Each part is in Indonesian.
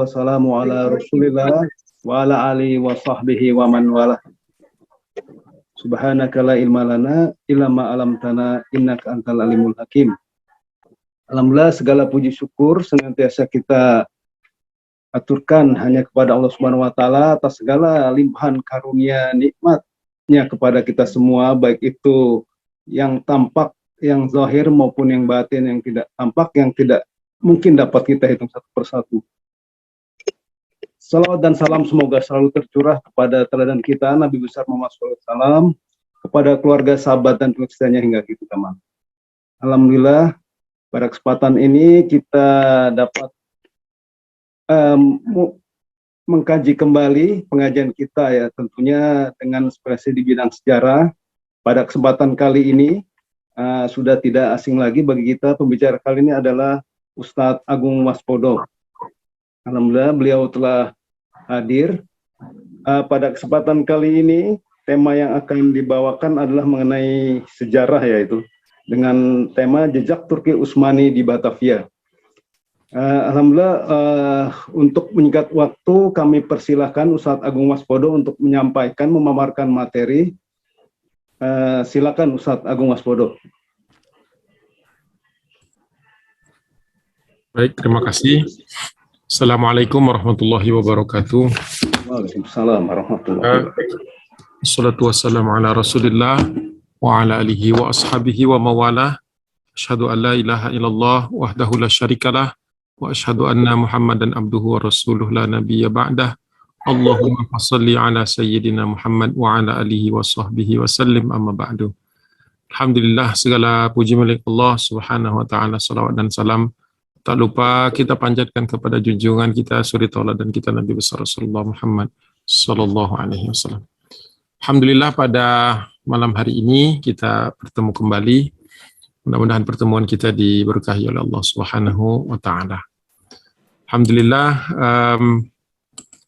Wassalamu ala rasulillah wa ala alihi wa sahbihi wa man wala. Subhanaka la ilma lana illa ma 'allamtana innaka antal alimul hakim. Alhamdulillah, segala puji syukur senantiasa kita aturkan hanya kepada Allah Subhanahu wa taala atas segala limpahan karunia nikmatnya kepada kita semua, baik itu yang tampak, yang zahir maupun yang batin, yang tidak tampak, yang tidak mungkin dapat kita hitung satu persatu. Salawat dan salam semoga selalu tercurah kepada teladan kita Nabi besar Muhammad SAW, kepada keluarga, sahabat, dan pengikutnya hingga kita tamat. Alhamdulillah, pada kesempatan ini kita dapat mengkaji kembali pengajian kita, ya, tentunya dengan spesiasi di bidang sejarah. Pada kesempatan kali ini sudah tidak asing lagi bagi kita, pembicara kali ini adalah Ustadz Agung Waspodo. Alhamdulillah, beliau telah hadir. Pada kesempatan kali ini, tema yang akan dibawakan adalah mengenai sejarah, yaitu dengan tema Jejak Turki Utsmani di Batavia. Alhamdulillah, untuk menyingkat waktu, kami persilahkan Ustadz Agung Waspodo untuk menyampaikan, memaparkan materi. Silakan Ustadz Agung Waspodo. Baik, terima kasih. Assalamualaikum warahmatullahi wabarakatuh. Waalaikumsalam warahmatullahi wabarakatuh. Assalatu wassalamu ala rasulillah wa ala alihi wa ashabihi wa mawalah. Asyhadu an la ilaha illallah wahdahu la syarikalah wa asyhadu anna Muhammadan abduhu wa rasuluh la nabiyya ba'dah. Allahumma shalli ala sayyidina Muhammad wa ala alihi wa sahbihi wa sallim, amma ba'du. Alhamdulillah, segala puji milik Allah Subhanahu wa taala, salawat dan salam tak lupa kita panjatkan kepada junjungan kita, suri tauladan kita, Nabi besar Rasulullah Muhammad sallallahu alaihi wasallam. Alhamdulillah, pada malam hari ini kita bertemu kembali. Mudah-mudahan pertemuan kita diberkahi oleh Allah Subhanahu wa taala. Alhamdulillah,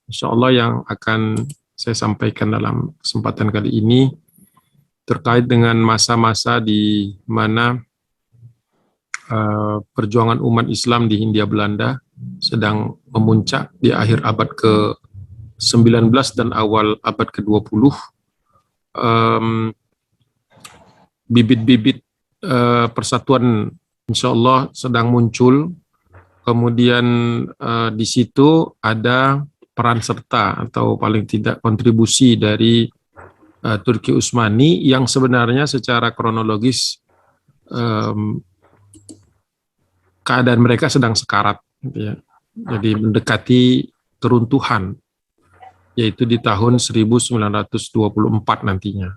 insyaallah yang akan saya sampaikan dalam kesempatan kali ini terkait dengan masa-masa di mana perjuangan umat Islam di Hindia Belanda sedang memuncak di akhir abad ke-19 dan awal abad ke-20. Bibit-bibit persatuan insya Allah sedang muncul. Kemudian di situ ada peran serta atau paling tidak kontribusi dari Turki Utsmani yang sebenarnya secara kronologis keadaan mereka sedang sekarat, gitu ya. Jadi mendekati keruntuhan, yaitu di tahun 1924 nantinya.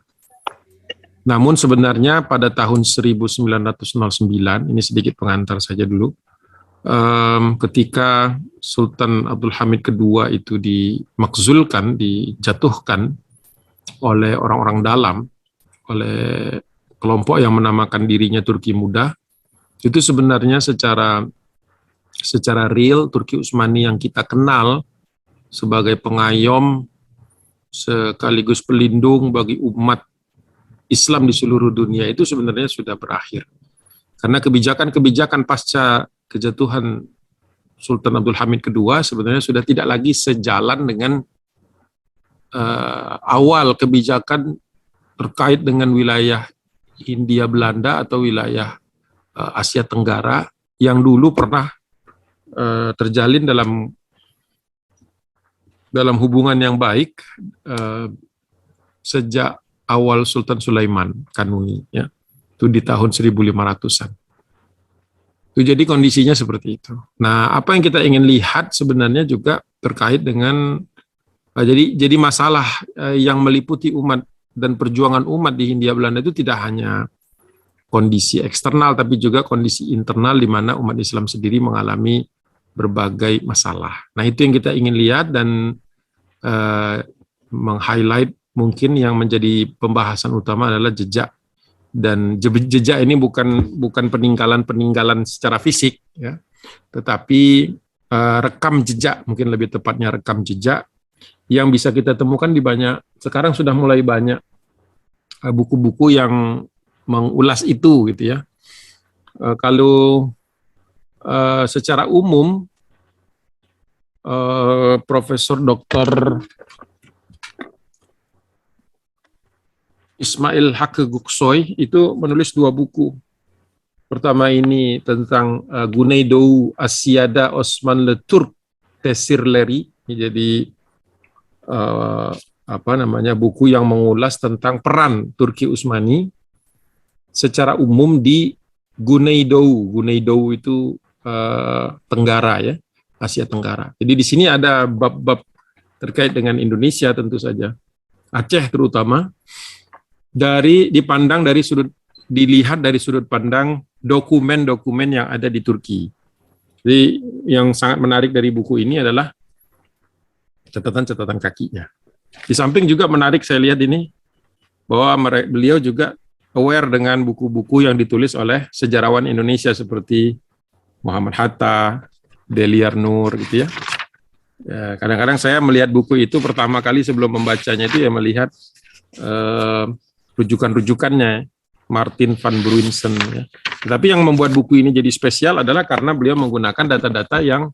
Namun sebenarnya pada tahun 1909, ini sedikit pengantar saja dulu, ketika Sultan Abdul Hamid II itu dimakzulkan, dijatuhkan oleh orang-orang dalam, oleh kelompok yang menamakan dirinya Turki Muda, itu sebenarnya secara real Turki Utsmani yang kita kenal sebagai pengayom sekaligus pelindung bagi umat Islam di seluruh dunia itu sebenarnya sudah berakhir. Karena kebijakan-kebijakan pasca kejatuhan Sultan Abdul Hamid II sebenarnya sudah tidak lagi sejalan dengan awal kebijakan terkait dengan wilayah Hindia Belanda atau wilayah Asia Tenggara yang dulu pernah terjalin dalam hubungan yang baik sejak awal Sultan Sulaiman Kanuni, ya, itu di tahun 1500-an. Itu jadi kondisinya seperti itu. Nah, apa yang kita ingin lihat sebenarnya juga terkait dengan jadi masalah yang meliputi umat dan perjuangan umat di Hindia Belanda itu tidak hanya kondisi eksternal, tapi juga kondisi internal di mana umat Islam sendiri mengalami berbagai masalah. Nah, itu yang kita ingin lihat dan meng-highlight mungkin yang menjadi pembahasan utama adalah jejak. Dan jejak ini bukan peninggalan secara fisik, ya, tetapi rekam jejak, mungkin lebih tepatnya rekam jejak yang bisa kita temukan di sekarang sudah mulai banyak buku-buku yang mengulas itu gitu ya. Kalau secara umum Profesor Dr. Ismail Haqqi Guksoy itu menulis 2 buku. Pertama ini tentang Guneidou Asyada Osman Le Turk Tesir Leri. Jadi buku yang mengulas tentang peran Turki Utsmani secara umum di Guneidou. Guneidou itu Tenggara ya, Asia Tenggara. Jadi di sini ada bab-bab terkait dengan Indonesia tentu saja, Aceh terutama, dilihat dari sudut pandang dokumen-dokumen yang ada di Turki. Jadi yang sangat menarik dari buku ini adalah catatan-catatan kakinya. Di samping juga menarik saya lihat ini bahwa beliau juga aware dengan buku-buku yang ditulis oleh sejarawan Indonesia seperti Muhammad Hatta, Deliar Nur gitu ya. Kadang-kadang saya melihat buku itu pertama kali sebelum membacanya itu ya melihat rujukan-rujukannya Martin van Bruinsen ya. Tetapi yang membuat buku ini jadi spesial adalah karena beliau menggunakan data-data yang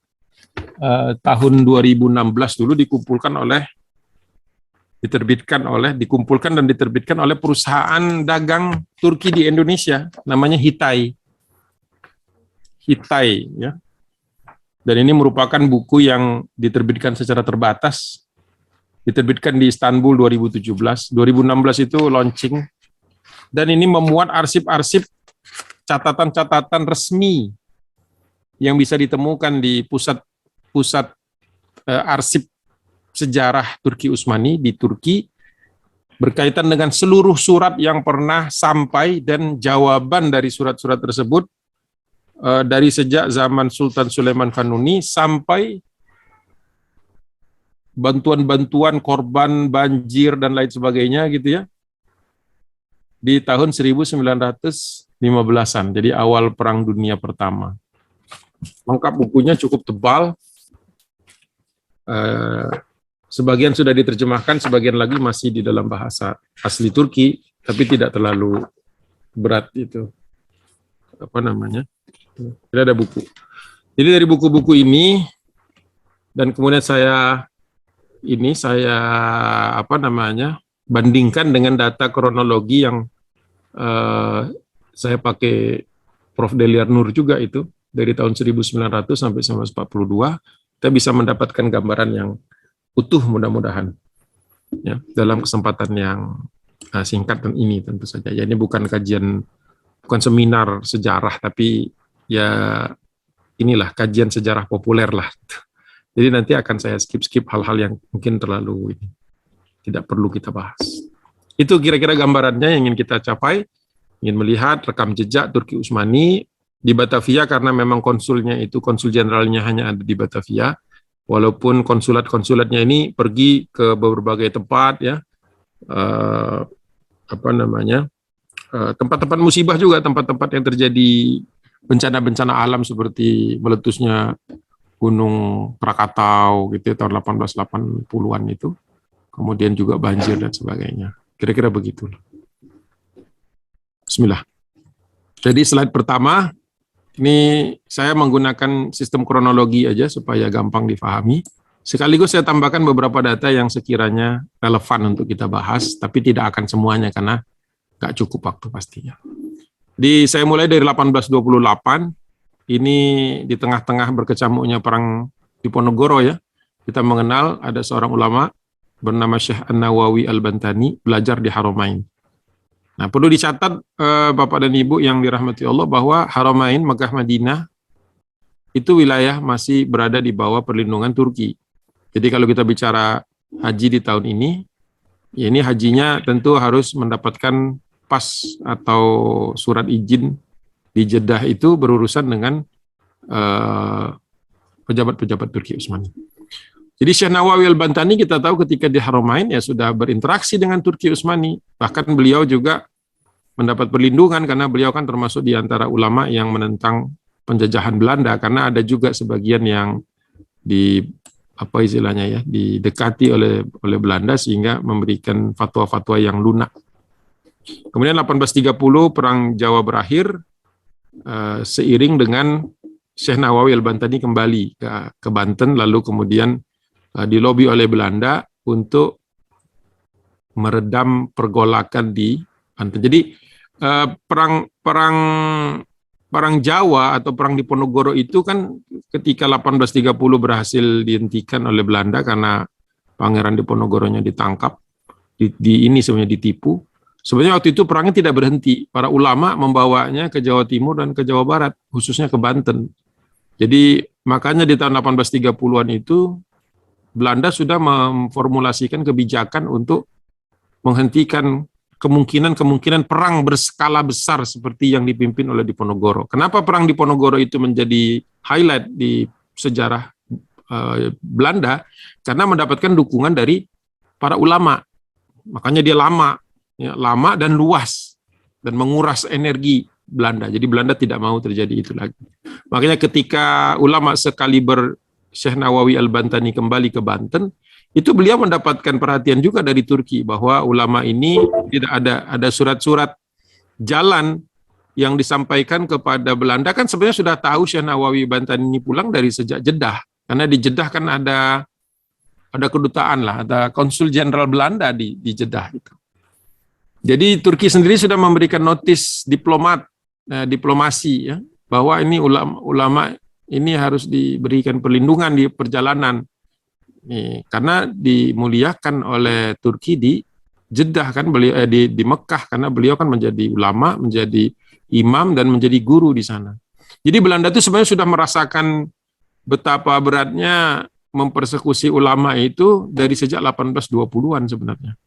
tahun 2016 dulu dikumpulkan dan diterbitkan oleh perusahaan dagang Turki di Indonesia, namanya Hitai ya. Dan ini merupakan buku yang diterbitkan secara terbatas, diterbitkan di Istanbul 2017, 2016 itu launching, dan ini memuat arsip-arsip catatan-catatan resmi yang bisa ditemukan di pusat arsip sejarah Turki Utsmani di Turki berkaitan dengan seluruh surat yang pernah sampai dan jawaban dari surat-surat tersebut dari sejak zaman Sultan Sulaiman Kanuni sampai bantuan-bantuan korban banjir dan lain sebagainya gitu ya di tahun 1915-an, jadi awal Perang Dunia Pertama. Lengkap bukunya, cukup tebal. Sebagian sudah diterjemahkan, sebagian lagi masih di dalam bahasa asli Turki, tapi tidak terlalu berat itu. Tidak ada buku. Jadi dari buku-buku ini, dan kemudian saya bandingkan dengan data kronologi yang saya pakai Prof. Deliar Nur juga itu, dari tahun 1900 sampai 1942, kita bisa mendapatkan gambaran yang utuh mudah-mudahan ya dalam kesempatan yang singkat dan ini tentu saja. Ya, ini bukan seminar sejarah, tapi ya inilah kajian sejarah populer lah. Jadi nanti akan saya skip hal-hal yang mungkin terlalu tidak perlu kita bahas. Itu kira-kira gambarannya yang ingin kita capai, ingin melihat rekam jejak Turki Utsmani di Batavia, karena memang konsul jenderalnya hanya ada di Batavia, walaupun konsulat-konsulatnya ini pergi ke berbagai tempat ya, tempat-tempat musibah juga, tempat-tempat yang terjadi bencana-bencana alam seperti meletusnya Gunung Krakatau gitu tahun 1880-an itu, kemudian juga banjir dan sebagainya. Kira-kira begitu. Bismillah. Jadi slide pertama, ini saya menggunakan sistem kronologi aja supaya gampang difahami. Sekaligus saya tambahkan beberapa data yang sekiranya relevan untuk kita bahas, tapi tidak akan semuanya karena nggak cukup waktu pastinya. Saya mulai dari 1828, ini di tengah-tengah berkecamuknya perang Diponegoro ya. Kita mengenal ada seorang ulama bernama Syekh An-Nawawi Al-Bantani, belajar di Haramain. Nah, perlu dicatat Bapak dan Ibu yang dirahmati Allah bahwa Haramain, Mekah, Madinah itu wilayah masih berada di bawah perlindungan Turki. Jadi kalau kita bicara haji di tahun ini, ya ini hajinya tentu harus mendapatkan pas atau surat izin di Jeddah itu berurusan dengan pejabat-pejabat Turki Utsmani. Jadi Syekh Nawawi Al-Bantani kita tahu ketika di Haramain ya sudah berinteraksi dengan Turki Utsmani. Bahkan beliau juga mendapat perlindungan karena beliau kan termasuk di antara ulama yang menentang penjajahan Belanda, karena ada juga sebagian yang didekati oleh Belanda sehingga memberikan fatwa-fatwa yang lunak. Kemudian 1830 Perang Jawa berakhir, seiring dengan Syekh Nawawi Al-Bantani kembali ke Banten, lalu kemudian dilobi oleh Belanda untuk meredam pergolakan di Banten. Jadi perang Jawa atau perang Diponegoro itu kan ketika 1830 berhasil dihentikan oleh Belanda karena Pangeran Diponegoronya ditangkap, ini sebenarnya ditipu. Sebenarnya waktu itu perangnya tidak berhenti. Para ulama membawanya ke Jawa Timur dan ke Jawa Barat, khususnya ke Banten. Jadi makanya di tahun 1830-an itu Belanda sudah memformulasikan kebijakan untuk menghentikan kemungkinan perang berskala besar seperti yang dipimpin oleh Diponegoro. Kenapa perang Diponegoro itu menjadi highlight di sejarah Belanda? Karena mendapatkan dukungan dari para ulama. Makanya dia lama dan luas dan menguras energi Belanda. Jadi Belanda tidak mau terjadi itu lagi. Makanya ketika ulama sekaliber Syekh Nawawi Al-Bantani kembali ke Banten, itu beliau mendapatkan perhatian juga dari Turki bahwa ulama ini tidak ada surat-surat jalan yang disampaikan kepada Belanda. Kan sebenarnya sudah tahu Syekh Nawawi Bantani ini pulang dari sejak Jeddah. Karena di Jeddah kan ada kedutaan lah, ada konsul jenderal Belanda di Jeddah itu. Jadi Turki sendiri sudah memberikan notis diplomasi ya, bahwa ini ulama ini harus diberikan perlindungan di perjalanan. Nih, karena dimuliakan oleh Turki di Jeddah kan, beliau di Mekah, karena beliau kan menjadi ulama, menjadi imam dan menjadi guru di sana. Jadi Belanda itu sebenarnya sudah merasakan betapa beratnya mempersekusi ulama itu dari sejak 1820-an sebenarnya.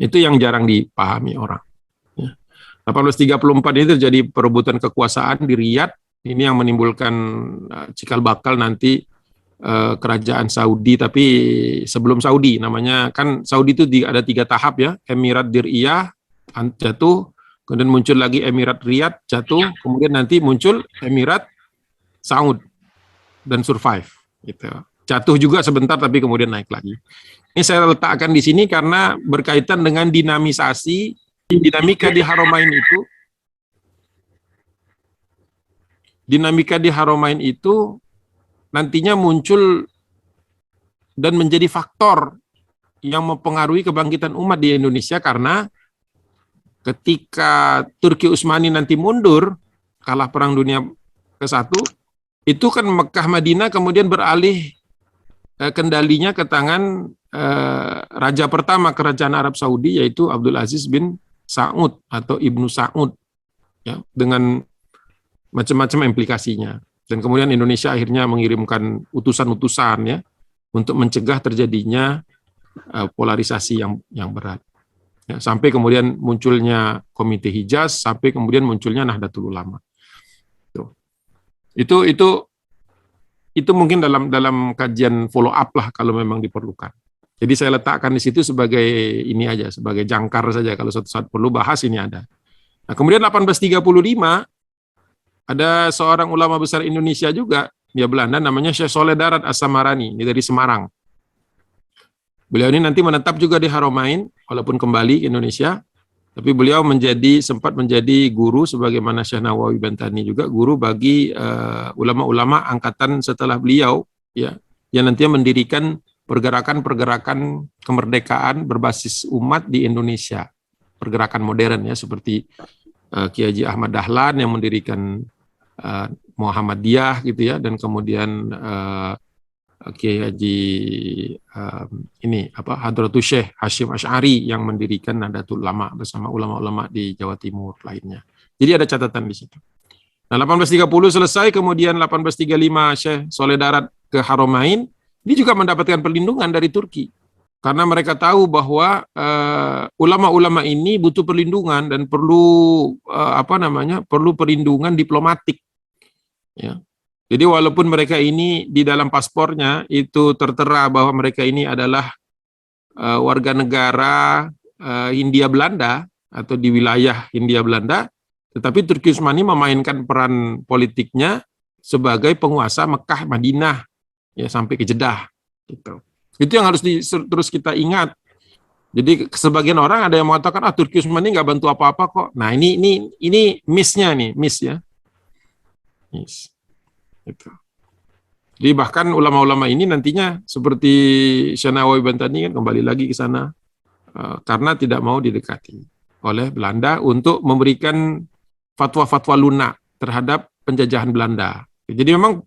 Itu yang jarang dipahami orang. 1834 ini terjadi perebutan kekuasaan di Riyadh. Ini yang menimbulkan cikal bakal nanti kerajaan Saudi, tapi sebelum Saudi namanya kan Saudi itu ada 3 tahap ya. Emirat Diriyah jatuh, kemudian muncul lagi Emirat Riyadh jatuh, kemudian nanti muncul Emirat Saud dan survive gitu. Jatuh juga sebentar tapi kemudian naik lagi. Ini saya letakkan di sini karena berkaitan dengan dinamika di Haramain itu. Dinamika di Haramain itu nantinya muncul dan menjadi faktor yang mempengaruhi kebangkitan umat di Indonesia, karena ketika Turki Utsmani nanti mundur, kalah Perang Dunia ke-1, itu kan Mekah Madinah kemudian beralih kendalinya ke tangan raja pertama kerajaan Arab Saudi, yaitu Abdul Aziz bin Saud atau Ibnu Saud, ya, dengan macam-macam implikasinya. Dan kemudian Indonesia akhirnya mengirimkan utusan-utusan ya untuk mencegah terjadinya polarisasi yang berat. Ya, sampai kemudian munculnya Komite Hijaz, sampai kemudian munculnya Nahdlatul Ulama. Itu mungkin dalam kajian follow up lah kalau memang diperlukan. Jadi saya letakkan di situ sebagai ini aja, sebagai jangkar saja, kalau suatu saat perlu bahas ini ada. Nah, kemudian 1835 ada seorang ulama besar Indonesia juga, dia Belanda, namanya Syekh Soleh Darat As-Samarani, ini dari Semarang. Beliau ini nanti menetap juga di Haramain, walaupun kembali ke Indonesia, tapi beliau sempat menjadi guru, sebagaimana Syekh Nawawi Bantani juga, guru bagi ulama-ulama angkatan setelah beliau, ya, yang nantinya mendirikan pergerakan-pergerakan kemerdekaan berbasis umat di Indonesia, pergerakan modern ya, seperti Kiai Haji Ahmad Dahlan yang mendirikan Muhammadiyah gitu ya, dan kemudian Kiai Haji Hadratus Syekh Hashim Asy'ari yang mendirikan Nahdlatul Ulama bersama ulama-ulama di Jawa Timur lainnya. Jadi ada catatan di situ. Nah, 1830 selesai, kemudian 1835 Syekh Soleh Darat ke Haramain. Ini juga mendapatkan perlindungan dari Turki. Karena mereka tahu bahwa ulama-ulama ini butuh perlindungan dan perlu perlu perlindungan diplomatik. Ya. Jadi walaupun mereka ini di dalam paspornya itu tertera bahwa mereka ini adalah warga negara Hindia Belanda atau di wilayah Hindia Belanda, tetapi Turki Utsmani memainkan peran politiknya sebagai penguasa Mekah Madinah ya, sampai ke Jeddah gitu. Itu yang harus terus kita ingat. Jadi sebagian orang ada yang mengatakan Turki Utsmani nggak bantu apa-apa kok. Nah ini miss-nya nih, miss ya, miss. Gitu. Jadi bahkan ulama-ulama ini nantinya seperti Syekh Nawawi Bantani kan kembali lagi ke sana karena tidak mau didekati oleh Belanda untuk memberikan fatwa-fatwa lunak terhadap penjajahan Belanda. Jadi memang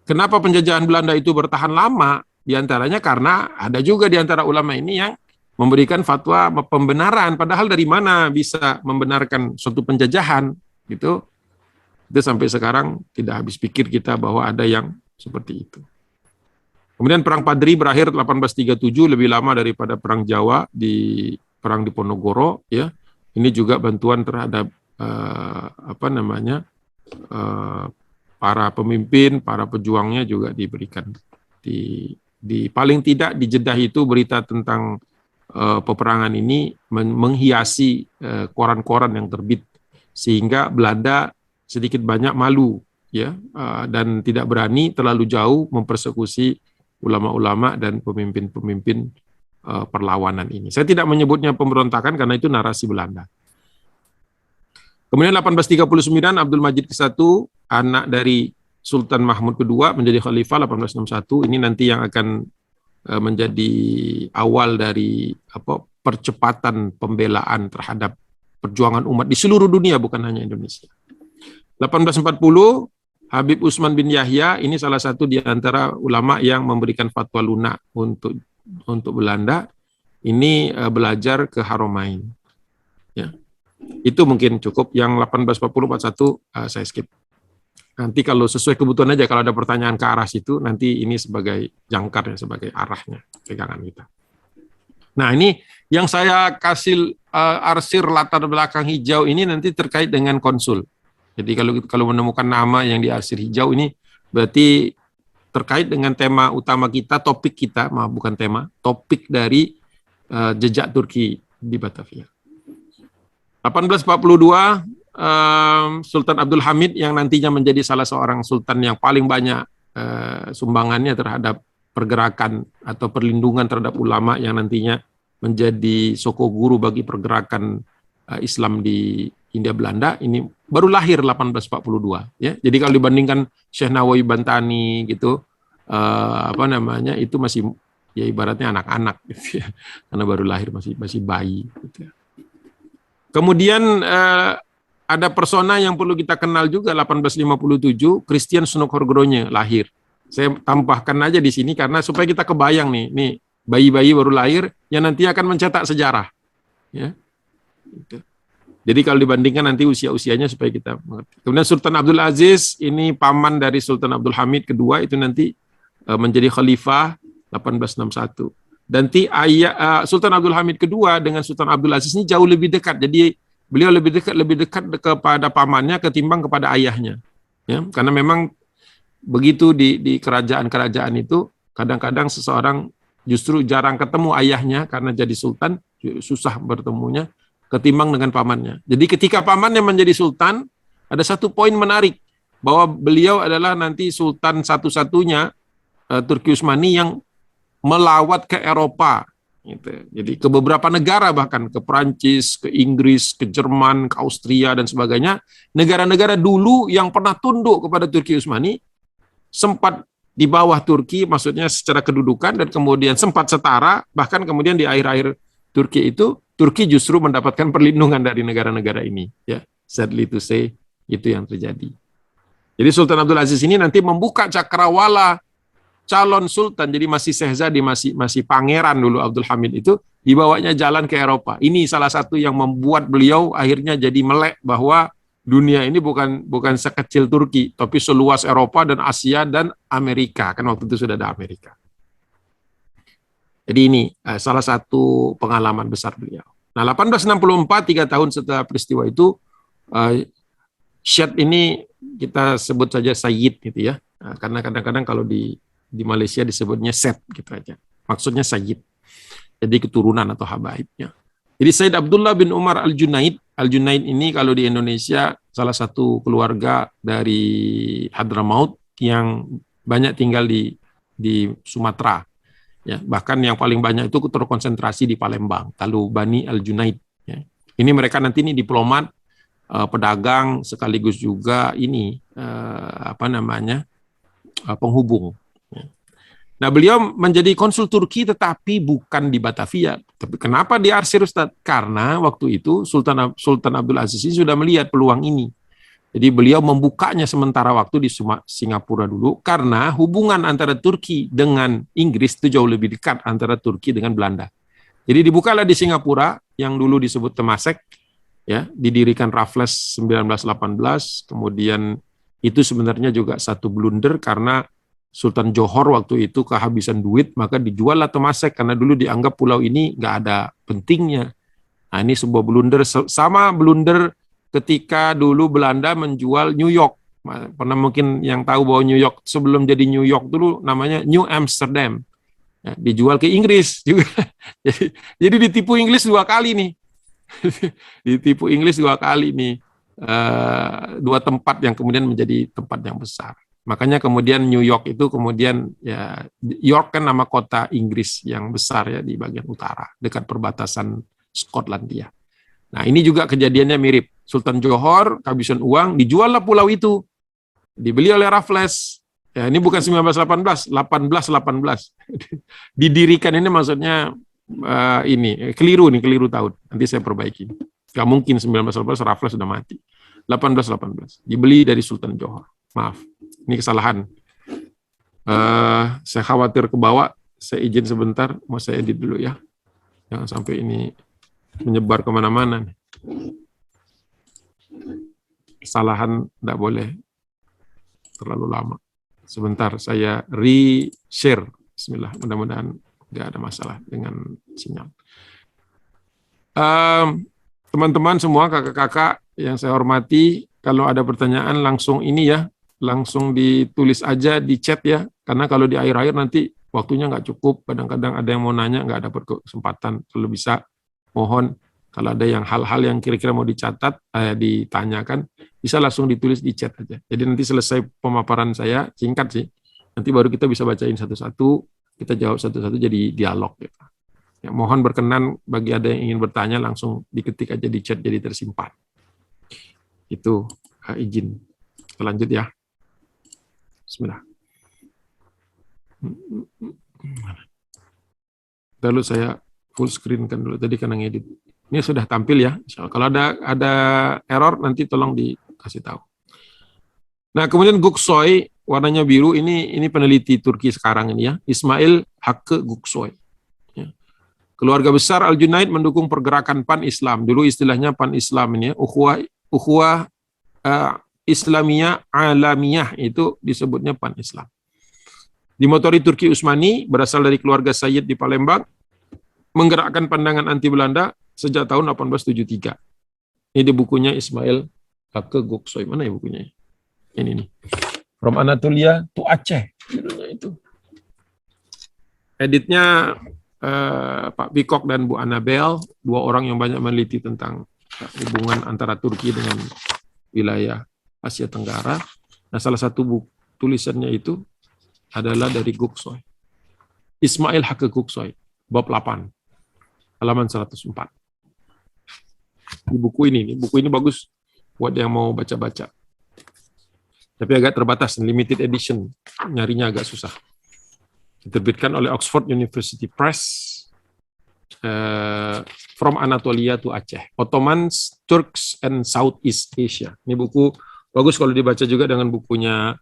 kenapa penjajahan Belanda itu bertahan lama? Di antaranya karena ada juga di antara ulama ini yang memberikan fatwa pembenaran, padahal dari mana bisa membenarkan suatu penjajahan gitu. Itu sampai sekarang tidak habis pikir kita bahwa ada yang seperti itu. Kemudian Perang Padri berakhir 1837, lebih lama daripada Perang Jawa di Perang Diponegoro ya. Ini juga bantuan terhadap para pemimpin, para pejuangnya juga diberikan. Di paling tidak di Jeddah itu berita tentang peperangan ini menghiasi koran-koran yang terbit sehingga Belanda sedikit banyak malu ya dan tidak berani terlalu jauh mempersekusi ulama-ulama dan pemimpin-pemimpin perlawanan ini. Saya tidak menyebutnya pemberontakan karena itu narasi Belanda. Kemudian 1839 Abdul Majid ke-1, anak dari Sultan Mahmud kedua menjadi khalifah 1861. Ini nanti yang akan menjadi awal dari percepatan pembelaan terhadap perjuangan umat di seluruh dunia, bukan hanya Indonesia. 1840 Habib Utsman bin Yahya, ini salah satu di antara ulama yang memberikan fatwa lunak untuk Belanda. Ini belajar ke Haramain. Ya. Itu mungkin cukup. Yang 1840-41 saya skip. Nanti kalau sesuai kebutuhan aja, kalau ada pertanyaan ke arah situ, nanti ini sebagai jangkar, sebagai arahnya, pegangan kita. Nah ini yang saya kasih arsir latar belakang hijau ini nanti terkait dengan konsul. Jadi kalau menemukan nama yang di arsir hijau ini, berarti terkait dengan tema utama kita, topik kita, bukan tema, topik dari jejak Turki di Batavia. 1842, Sultan Abdul Hamid yang nantinya menjadi salah seorang sultan yang paling banyak sumbangannya terhadap pergerakan atau perlindungan terhadap ulama yang nantinya menjadi soko guru bagi pergerakan Islam di Hindia Belanda, ini baru lahir 1842 ya. Jadi kalau dibandingkan Syekh Nawawi Bantani gitu itu masih ya ibaratnya anak-anak gitu ya. Karena baru lahir masih bayi gitu ya. Kemudian ada persona yang perlu kita kenal juga 1857, Christian Sunukhargronje lahir. Saya tambahkan aja di sini karena supaya kita kebayang nih bayi-bayi baru lahir yang nanti akan mencetak sejarah. Ya. Gitu. Jadi kalau dibandingkan nanti usia-usianya supaya kita mengerti. Kemudian Sultan Abdul Aziz, ini paman dari Sultan Abdul Hamid kedua, itu nanti menjadi khalifah 1861. Dan Sultan Abdul Hamid kedua dengan Sultan Abdul Aziz ini jauh lebih dekat. Jadi beliau lebih dekat kepada pamannya ketimbang kepada ayahnya. Ya, karena memang begitu di kerajaan-kerajaan itu kadang-kadang seseorang justru jarang ketemu ayahnya karena jadi sultan, susah bertemunya ketimbang dengan pamannya. Jadi ketika pamannya menjadi sultan, ada satu poin menarik bahwa beliau adalah nanti sultan satu-satunya Turki Utsmani yang melawat ke Eropa. Gitu. Jadi ke beberapa negara, bahkan ke Perancis, ke Inggris, ke Jerman, ke Austria dan sebagainya. Negara-negara dulu yang pernah tunduk kepada Turki Utsmani sempat di bawah Turki, maksudnya secara kedudukan, dan kemudian sempat setara, bahkan kemudian di akhir-akhir Turki itu, Turki justru mendapatkan perlindungan dari negara-negara ini. Ya, sadly to say, itu yang terjadi. Jadi Sultan Abdul Aziz ini nanti membuka cakrawala calon sultan, jadi masih Syehzadi, masih pangeran dulu Abdul Hamid itu, dibawanya jalan ke Eropa. Ini salah satu yang membuat beliau akhirnya jadi melek bahwa dunia ini bukan sekecil Turki, tapi seluas Eropa dan Asia dan Amerika. Kan waktu itu sudah ada Amerika. Jadi ini salah satu pengalaman besar beliau. Nah, 1864, 3 tahun setelah peristiwa itu, Syed ini kita sebut saja Sayyid gitu ya. Nah, karena kadang-kadang kalau di Malaysia disebutnya Syed gitu aja. Maksudnya Sayyid. Jadi keturunan atau habaibnya. Jadi Sayyid Abdullah bin Umar Al-Junaid. Al-Junaid ini kalau di Indonesia salah satu keluarga dari Hadramaut yang banyak tinggal di Sumatera. Ya, bahkan yang paling banyak itu terkonsentrasi di Palembang, kalau Bani Al-Junaid. Ya. Ini mereka nanti ini diplomat, pedagang, sekaligus juga ini penghubung. Ya. Nah, beliau menjadi konsul Turki tetapi bukan di Batavia. Tapi kenapa di Arsir, Ustaz? Karena waktu itu Sultan Abdul Aziz ini sudah melihat peluang ini. Jadi beliau membukanya sementara waktu di Singapura dulu karena hubungan antara Turki dengan Inggris itu jauh lebih dekat antara Turki dengan Belanda. Jadi dibukalah di Singapura yang dulu disebut Temasek, ya, didirikan Raffles 1918. Kemudian itu sebenarnya juga satu blunder karena Sultan Johor waktu itu kehabisan duit, maka dijuallah Temasek karena dulu dianggap pulau ini nggak ada pentingnya. Nah, ini sebuah blunder, sama blunder ketika dulu Belanda menjual New York. Pernah mungkin yang tahu bahwa New York sebelum jadi New York dulu namanya New Amsterdam. Ya, dijual ke Inggris juga. Jadi ditipu Inggris 2 kali nih. Ditipu Inggris 2 kali nih. 2 tempat yang kemudian menjadi tempat yang besar. Makanya kemudian New York itu kemudian, ya, York kan nama kota Inggris yang besar ya di bagian utara dekat perbatasan Skotlandia. Nah, ini juga kejadiannya mirip. Sultan Johor kehabisan uang, dijuallah pulau itu. Dibeli oleh Raffles. Ya, ini bukan 1918, 1818. Didirikan ini maksudnya ini keliru tahun. Nanti saya perbaiki. Gak mungkin 1918 Raffles sudah mati. 1818. Dibeli dari Sultan Johor. Maaf, ini kesalahan. Saya khawatir ke bawah. Saya izin sebentar, mau saya edit dulu ya. Jangan sampai ini menyebar kemana-mana. Kesalahan tidak boleh terlalu lama. Sebentar, saya re-share. Bismillah, mudah-mudahan nggak ada masalah dengan sinyal. Teman-teman semua, kakak-kakak yang saya hormati, kalau ada pertanyaan langsung ini ya, langsung ditulis aja di chat ya, karena kalau di akhir-akhir nanti waktunya nggak cukup, kadang-kadang ada yang mau nanya nggak dapat kesempatan. Kalau bisa, mohon kalau ada yang hal-hal yang kira-kira mau dicatat, ditanyakan, bisa langsung ditulis di chat aja. Jadi nanti selesai pemaparan saya, singkat sih, nanti baru kita bisa bacain satu-satu, kita jawab satu-satu jadi dialog. Gitu. Ya, mohon berkenan bagi ada yang ingin bertanya, langsung diketik aja di chat jadi tersimpan. Itu izin. Kita lanjut ya. Bismillah. Lalu saya full screen kan dulu tadi karena ngedit. Ini sudah tampil ya. Kalau ada error nanti tolong dikasih tahu. Nah, kemudian Guksoy warnanya biru ini peneliti Turki sekarang ini ya, Ismail Hakkı Guksoy. Ya. Keluarga besar Al-Junaid mendukung pergerakan Pan-Islam. Dulu istilahnya Pan-Islam ini ya, ukhuwah Islamiyah Alamiyah itu disebutnya Pan-Islam. Dimotori Turki Utsmani, berasal dari keluarga Sayyid di Palembang, menggerakkan pandangan anti Belanda sejak tahun 1873. Ini di bukunya Ismail Hakkı Guksoy. Mana ya bukunya? Ini nih. From Anatolia to Aceh. Itu. Editnya Pak Bikok dan Bu Annabel, 2 orang yang banyak meneliti tentang hubungan antara Turki dengan wilayah Asia Tenggara. Nah, salah satu tulisannya itu adalah dari Guksoy. Ismail Hakkı Guksoy, bab 8, halaman 104. Di buku ini bagus buat yang mau baca-baca. Tapi agak terbatas, limited edition, nyarinya agak susah. Diterbitkan oleh Oxford University Press, From Anatolia to Aceh, Ottomans, Turks, and Southeast Asia. Ini buku bagus kalau dibaca juga dengan bukunya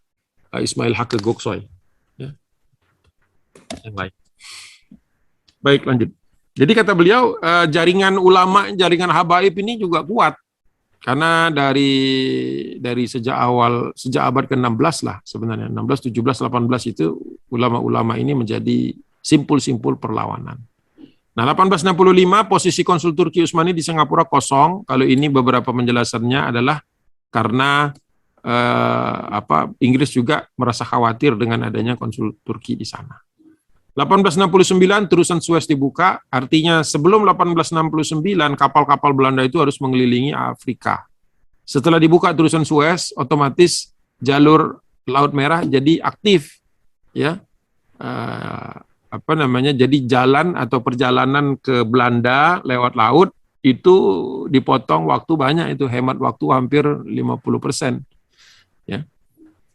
Ismail Hakkı Guksoy. Ya. Yang lain. Baik, lanjut. Jadi kata beliau, jaringan ulama, jaringan habaib ini juga kuat. Karena dari sejak abad ke-16 lah sebenarnya, 16, 17, 18 itu ulama-ulama ini menjadi simpul-simpul perlawanan. Nah, 1865 posisi konsul Turki Utsmani di Singapura kosong. Kalau ini beberapa penjelasannya adalah karena Inggris juga merasa khawatir dengan adanya konsul Turki di sana. 1869 terusan Suez dibuka, artinya sebelum 1869 kapal-kapal Belanda itu harus mengelilingi Afrika. Setelah dibuka terusan Suez, otomatis jalur Laut Merah jadi aktif, ya. jadi jalan atau perjalanan ke Belanda lewat laut itu dipotong waktu banyak, itu hemat waktu hampir 50%. Ya.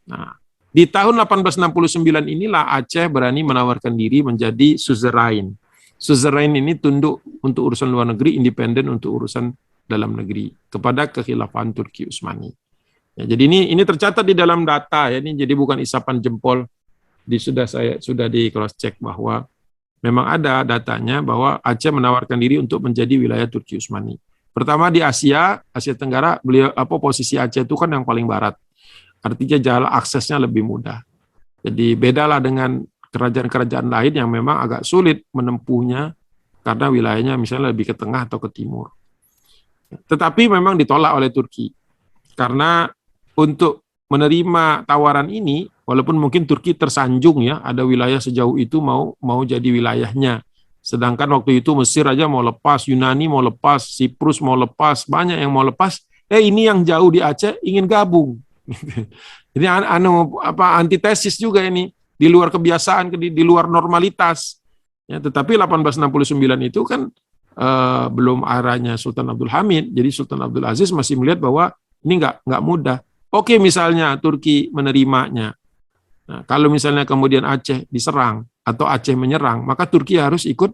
Nah, di tahun 1869 inilah Aceh berani menawarkan diri menjadi suzerain. Suzerain ini tunduk untuk urusan luar negeri, independen untuk urusan dalam negeri kepada kekhilafahan Turki Utsmani. Ya, jadi ini tercatat di dalam data ya, ini jadi bukan isapan jempol. Sudah di cross check bahwa memang ada datanya bahwa Aceh menawarkan diri untuk menjadi wilayah Turki Utsmani. Pertama di Asia Tenggara, posisi Aceh itu kan yang paling barat. Artinya jalan aksesnya lebih mudah. Jadi bedalah dengan kerajaan-kerajaan lain yang memang agak sulit menempuhnya karena wilayahnya misalnya lebih ke tengah atau ke timur. Tetapi memang ditolak oleh Turki. Karena untuk menerima tawaran ini, walaupun mungkin Turki tersanjung ya, ada wilayah sejauh itu mau jadi wilayahnya. Sedangkan waktu itu Mesir aja mau lepas, Yunani mau lepas, Siprus mau lepas, banyak yang mau lepas. Ini yang jauh di Aceh ingin gabung. Ini antitesis juga ini, di luar kebiasaan, di luar normalitas. Ya, tetapi 1869 itu kan belum arahnya Sultan Abdul Hamid, jadi Sultan Abdul Aziz masih melihat bahwa ini nggak mudah. Oke, misalnya Turki menerimanya. Nah, kalau misalnya kemudian Aceh diserang atau Aceh menyerang, maka Turki harus ikut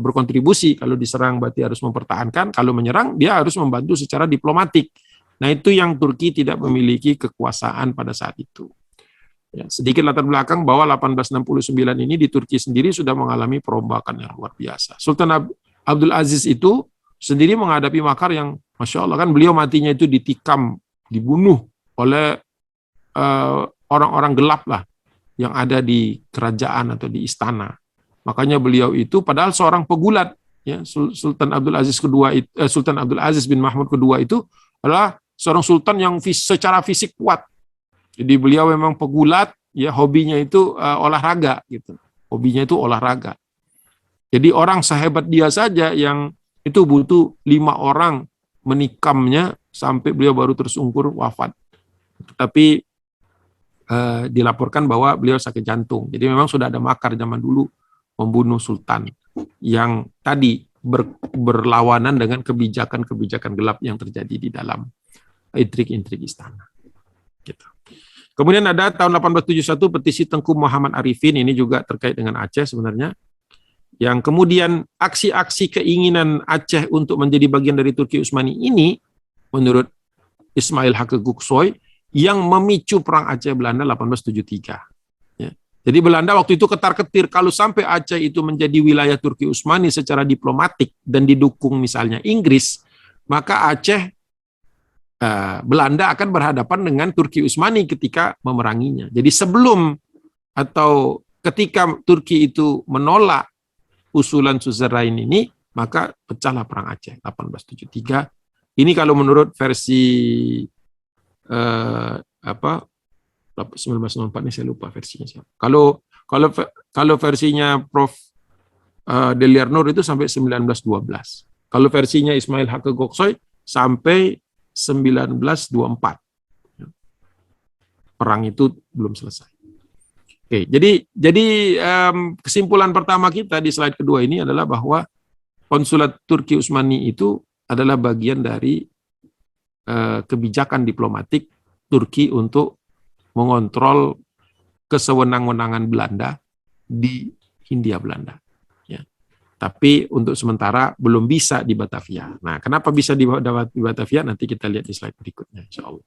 berkontribusi. Kalau diserang berarti harus mempertahankan, kalau menyerang dia harus membantu secara diplomatik. Nah, itu yang Turki tidak memiliki kekuasaan pada saat itu. Ya, sedikit latar belakang bahwa 1869 ini di Turki sendiri sudah mengalami perombakan yang luar biasa. Sultan Abdul Aziz itu sendiri menghadapi makar yang Masya Allah, kan beliau matinya itu ditikam, dibunuh oleh orang-orang gelap lah yang ada di kerajaan atau di istana. Makanya beliau itu padahal seorang pegulat, ya, Sultan Abdul Aziz bin Mahmud kedua itu adalah seorang sultan yang secara fisik kuat. Jadi beliau memang pegulat, ya, hobinya itu olahraga gitu. Hobinya itu olahraga. Jadi orang sehebat dia saja yang itu butuh 5 orang menikamnya sampai beliau baru tersungkur wafat. Tapi dilaporkan bahwa beliau sakit jantung. Jadi memang sudah ada makar zaman dulu membunuh sultan yang tadi berlawanan dengan kebijakan-kebijakan gelap yang terjadi di dalam intrik-intrik istana. Gitu. Kemudian ada tahun 1871 petisi Tengku Muhammad Arifin, ini juga terkait dengan Aceh sebenarnya, yang kemudian aksi-aksi keinginan Aceh untuk menjadi bagian dari Turki Utsmani ini menurut Ismail Haqqi Goksoy yang memicu perang Aceh Belanda 1873. Ya. Jadi Belanda waktu itu ketar-ketir kalau sampai Aceh itu menjadi wilayah Turki Utsmani secara diplomatik dan didukung misalnya Inggris, maka Aceh Belanda akan berhadapan dengan Turki Utsmani ketika memeranginya. Jadi sebelum atau ketika Turki itu menolak usulan suzerain ini, maka pecahlah perang Aceh 1873. Ini kalau menurut versi 1904 ini saya lupa versinya siapa. Kalau versinya Prof Deliar Nur itu sampai 1912. Kalau versinya Ismail Haqqi Goksoy sampai 1924. Perang itu belum selesai. Oke, jadi kesimpulan pertama kita di slide kedua ini adalah bahwa konsulat Turki Utsmani itu adalah bagian dari kebijakan diplomatik Turki untuk mengontrol kesewenang-wenangan Belanda di Hindia Belanda. Tapi untuk sementara belum bisa di Batavia. Nah, kenapa bisa di Batavia? Nanti kita lihat di slide berikutnya, insya Allah.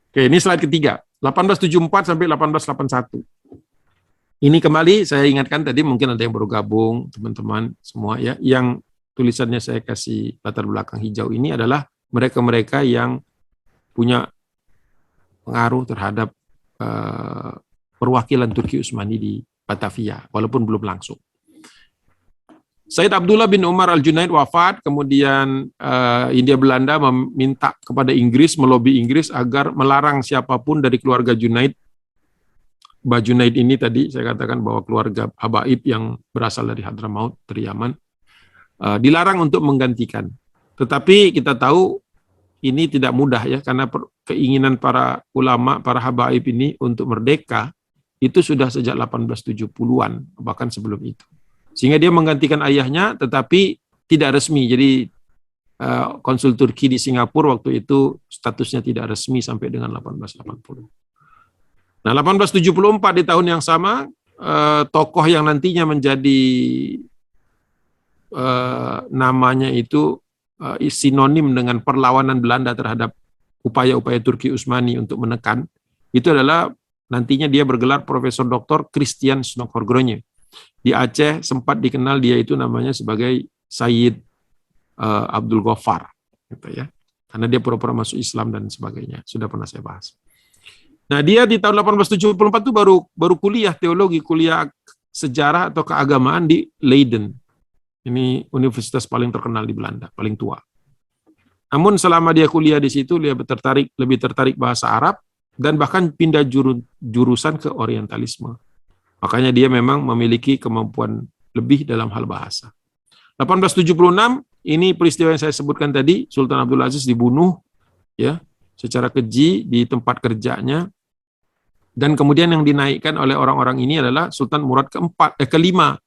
Oke, ini slide ketiga, 1874 sampai 1881. Ini kembali saya ingatkan tadi, mungkin ada yang baru gabung, teman-teman semua ya, yang tulisannya saya kasih latar belakang hijau ini adalah mereka-mereka yang punya pengaruh terhadap perwakilan Turki Utsmani di Batavia, walaupun belum langsung. Said Abdullah bin Umar Al-Junaid wafat, kemudian Hindia Belanda meminta kepada Inggris, melobi Inggris agar melarang siapapun dari keluarga Junaid. Mbah Junaid ini tadi saya katakan bahwa keluarga Habaib yang berasal dari Hadramaut, dari Yaman, dilarang untuk menggantikan. Tetapi kita tahu ini tidak mudah ya, karena keinginan para ulama, para Habaib ini untuk merdeka itu sudah sejak 1870-an, bahkan sebelum itu. Sehingga dia menggantikan ayahnya, tetapi tidak resmi. Jadi konsul Turki di Singapura waktu itu statusnya tidak resmi sampai dengan 1880. Nah, 1874 di tahun yang sama, tokoh yang nantinya menjadi namanya itu sinonim dengan perlawanan Belanda terhadap upaya-upaya Turki Utsmani untuk menekan, itu adalah nantinya dia bergelar Profesor Dr. Christian Snokhorgrone. Di Aceh sempat dikenal dia itu namanya sebagai Sayyid Abdul Ghaffar, gitu ya. Karena dia pura-pura masuk Islam dan sebagainya. Sudah pernah saya bahas. Nah, dia di tahun 1874 itu baru kuliah teologi, kuliah sejarah atau keagamaan di Leiden. Ini universitas paling terkenal di Belanda, paling tua. Namun selama dia kuliah di situ, dia lebih tertarik bahasa Arab dan bahkan pindah jurusan ke Orientalisme. Makanya dia memang memiliki kemampuan lebih dalam hal bahasa. 1876 ini peristiwa yang saya sebutkan tadi, Sultan Abdul Aziz dibunuh ya secara keji di tempat kerjanya, dan kemudian yang dinaikkan oleh orang-orang ini adalah Sultan Murad kelima.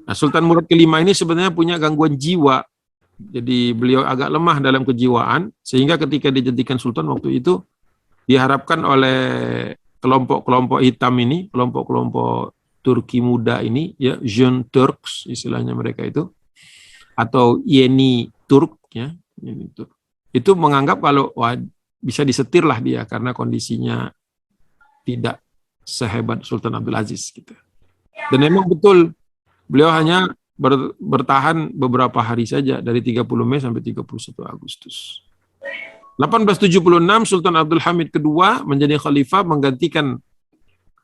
Nah, Sultan Murad kelima ini sebenarnya punya gangguan jiwa, jadi beliau agak lemah dalam kejiwaan, sehingga ketika dijadikan sultan waktu itu diharapkan oleh kelompok-kelompok hitam ini, kelompok-kelompok Turki muda ini, ya, Jeune Turks istilahnya mereka itu, atau Yeni Turk, ya, Yeni Turk. Itu menganggap kalau bisa disetirlah dia karena kondisinya tidak sehebat Sultan Abdul Aziz gitu. Dan memang betul beliau hanya bertahan beberapa hari saja dari 30 Mei sampai 31 Agustus. 1876 Sultan Abdul Hamid kedua menjadi khalifah menggantikan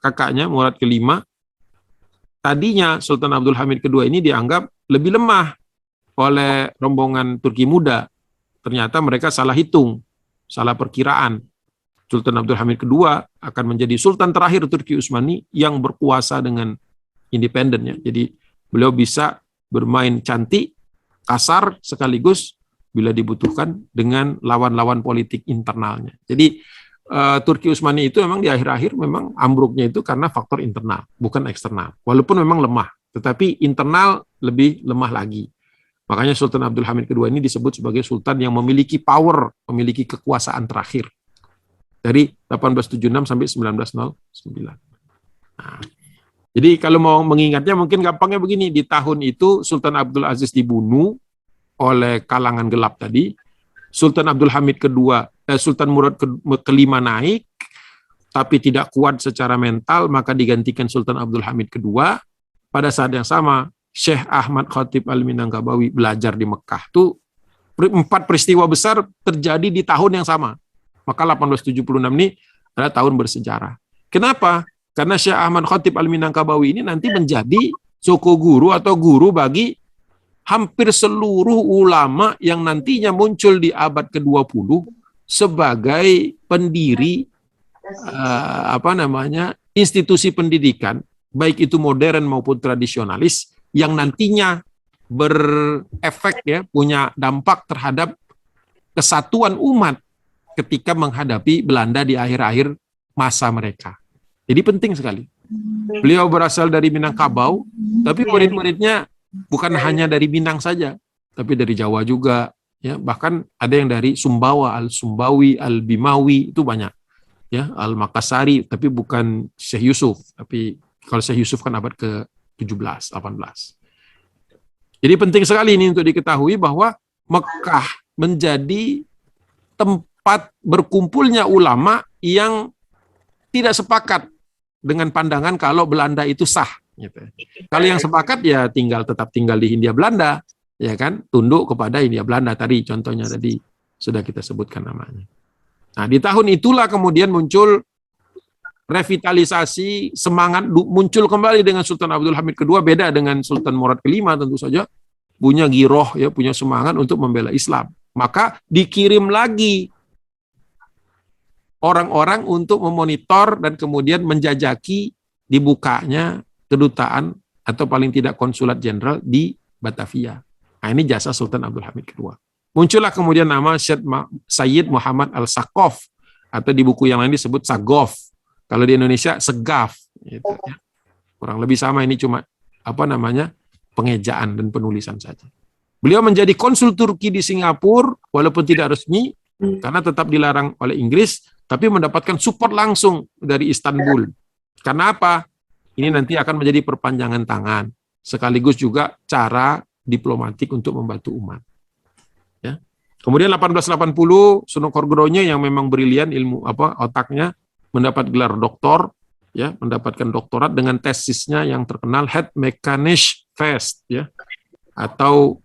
kakaknya Murad kelima. Tadinya Sultan Abdul Hamid kedua ini dianggap lebih lemah oleh rombongan Turki muda. Ternyata mereka salah hitung, salah perkiraan. Sultan Abdul Hamid kedua akan menjadi sultan terakhir Turki Utsmani yang berkuasa dengan independennya. Jadi beliau bisa bermain cantik, kasar sekaligus bila dibutuhkan dengan lawan-lawan politik internalnya. Jadi Turki Utsmani itu memang di akhir-akhir memang ambruknya itu karena faktor internal, bukan eksternal. Walaupun memang lemah, tetapi internal lebih lemah lagi. Makanya Sultan Abdul Hamid kedua ini disebut sebagai sultan yang memiliki power, memiliki kekuasaan terakhir dari 1876 sampai 1909. Nah, jadi kalau mau mengingatnya mungkin gampangnya begini, di tahun itu Sultan Abdul Aziz dibunuh oleh kalangan gelap tadi, Sultan Abdul Hamid kedua, Sultan Murad kelima naik, tapi tidak kuat secara mental, maka digantikan Sultan Abdul Hamid kedua. Pada saat yang sama, Syekh Ahmad Khatib Al-Minangkabawi belajar di Mekah. Itu 4 peristiwa besar terjadi di tahun yang sama. Maka 1876 ini adalah tahun bersejarah. Kenapa? Karena Syekh Ahmad Khatib Al-Minangkabawi ini nanti menjadi soko guru atau guru bagi hampir seluruh ulama yang nantinya muncul di abad ke-20 sebagai pendiri institusi pendidikan, baik itu modern maupun tradisionalis, yang nantinya berefek ya, punya dampak terhadap kesatuan umat ketika menghadapi Belanda di akhir-akhir masa mereka. Jadi penting sekali. Beliau berasal dari Minangkabau, tapi murid-muridnya bukan hanya dari Minang saja, tapi dari Jawa juga, ya, bahkan ada yang dari Sumbawa, Al-Sumbawi, Al-Bimawi, itu banyak. Ya, Al-Makassari, tapi bukan Syekh Yusuf, tapi kalau Syekh Yusuf kan abad ke-17, 18. Jadi penting sekali ini untuk diketahui bahwa Mekah menjadi tempat berkumpulnya ulama yang tidak sepakat dengan pandangan kalau Belanda itu sah. Gitu. Kalau yang sepakat ya tetap tinggal di Hindia Belanda, ya kan, tunduk kepada Hindia Belanda tadi, contohnya tadi sudah kita sebutkan namanya. Nah, di tahun itulah kemudian muncul revitalisasi, semangat muncul kembali dengan Sultan Abdul Hamid kedua, beda dengan Sultan Murad kelima tentu saja, punya giroh ya, punya semangat untuk membela Islam. Maka dikirim lagi orang-orang untuk memonitor dan kemudian menjajaki dibukanya kedutaan atau paling tidak konsulat jenderal di Batavia. Nah, ini jasa Sultan Abdul Hamid kedua. Muncullah kemudian nama Sayyid Muhammad Al-Saqaf, atau di buku yang lain disebut Sagof. Kalau di Indonesia Segaf, Gitu, ya. Kurang lebih sama, ini cuma pengejaan dan penulisan saja. Beliau menjadi konsul Turki di Singapura walaupun tidak resmi karena tetap dilarang oleh Inggris, tapi mendapatkan support langsung dari Istanbul. Karena apa? Ini nanti akan menjadi perpanjangan tangan, sekaligus juga cara diplomatik untuk membantu umat. Ya. Kemudian 1880 Sunokorgronya yang memang brilian ilmu otaknya mendapat gelar doktor, ya, mendapatkan doktorat dengan tesisnya yang terkenal Het Mechanisch Fest, ya, atau